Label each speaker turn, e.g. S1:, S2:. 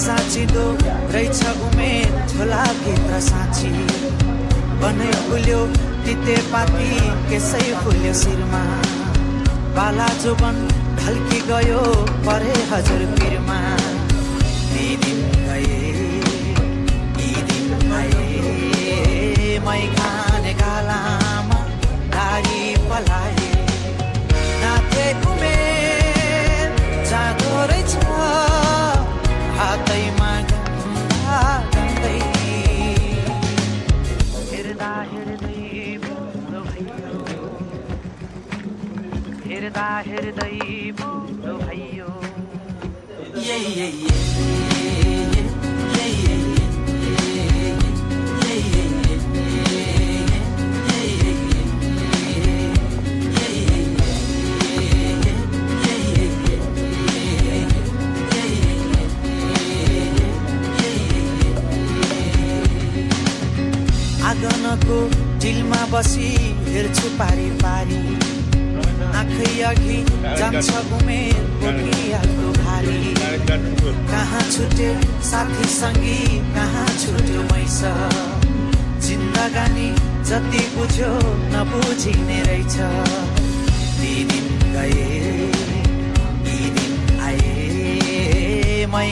S1: साँचिँदो रहेछ उमेर झोलाभित्र साँची बनै फुल्यो तितेपाती केसै फुल्यो शिरमा बाला जोबन ढल्की गयो परे हजुर पिरमा ती दिन गए यी दिन आए मै खाने गालामा दारी पलाए नाथे उमेर जाँदो रहेछ हातैमा गन्दा गन्दै हेर्दा हेर्दै बुढो भयो हेर्दा हेर्दै बुढो भयो आँगनको डिलमा बसी हेर्छु पारी पारी आँखै अघि जान्छ उमेर बोकिहाल्दो भारी कहाँ छुट्यो साथी सङ्गी कहाँ छुट्यो मैस जिन्दगानी जति बुझ्यो नबुझिने रहेछ ती दिन गए यी दिन आए मै